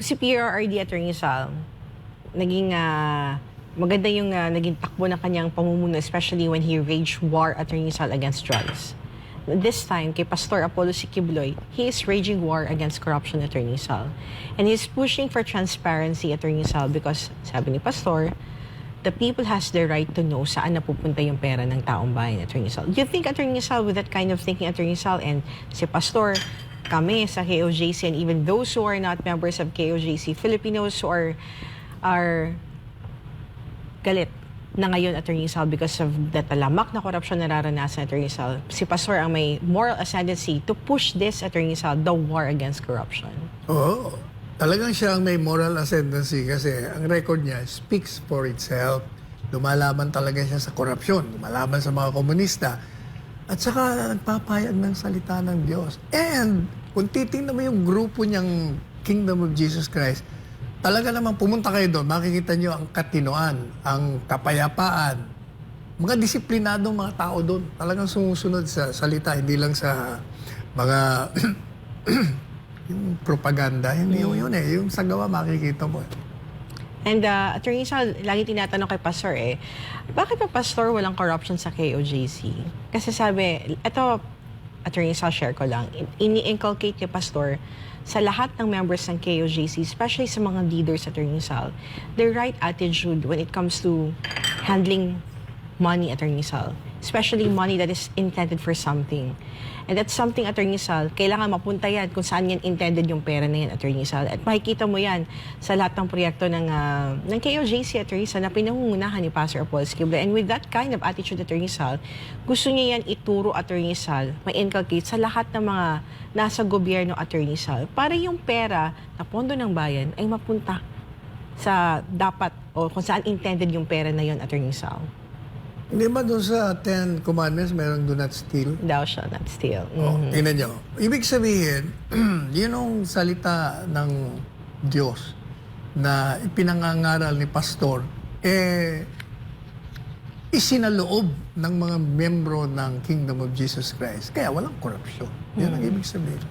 si PRRD Attorney Sal, naging maganda yung naging takbo ng kanyang pamumuno, especially when he waged war, Attorney Sal, against drugs. This time, kay Pastor Apollo Siquibloy, he is waging war against corruption, Attorney Sal. And he's pushing for transparency, Attorney Sal, because sabi ni Pastor, the people has the right to know saan napupunta yung pera ng taong bayan, Attorney Sal. Do you think, Attorney Sal, with that kind of thinking, Attorney Sal, and si Pastor, kami sa KOJC, and even those who are not members of KOJC, Filipinos who are galit na ngayon, Attorney Sal, because of the talamak na korupsyon na nararanasan, Attorney Sal, si Pastor ang may moral ascendancy to push this, Attorney Sal, the war against corruption. Oo. Talagang siya ang may moral ascendancy kasi ang record niya speaks for itself. Lumalaban talaga siya sa korupsyon, lumalaban sa mga komunista, at saka nagpapayag ng salita ng Diyos. And kung titingnan mo yung grupo niyang Kingdom of Jesus Christ, talaga naman pumunta kayo doon, makikita niyo ang katinoan, ang kapayapaan, mga disiplinadong mga tao doon. Talagang sumusunod sa salita, hindi lang sa mga yung propaganda. Yun eh. Yung sa gawa makikita mo. And Attorney Sal, lagi tinatanong kay Pastor bakit pa Pastor walang corruption sa KOJC? Kasi sabi, ito, Attorney Sal, share ko lang, ini-inculcate ni Pastor sa lahat ng members ng KOJC, especially sa mga leaders, Attorney Sal, the right attitude when it comes to handling money, Attorney Sal, especially money that is intended for something. And that's something, Attorney Sal, kailangan mapunta yan kung saan yan intended yung pera na yan, Attorney Sal. At makikita mo yan sa lahat ng proyekto ng KOJC, Attorney Sal, na pinangungunahan ni Pastor Apollo Siquibloy. And with that kind of attitude, Attorney Sal, gusto niya yan ituro, Attorney Sal, ma-inculcate sa lahat ng mga nasa gobyerno, Attorney Sal, para yung pera na pondo ng bayan ay mapunta sa dapat o kung saan intended yung pera na yun, Attorney Sal. Hindi ba doon sa 10 Commandments merong do not steal? Thou shalt not steal. Oh, tingnan nyo. Ibig sabihin, yun ang salita ng Diyos na ipinangangaral ni Pastor, isinaloob ng mga membro ng Kingdom of Jesus Christ. Kaya walang korupsyon. Yan ang ibig sabihin.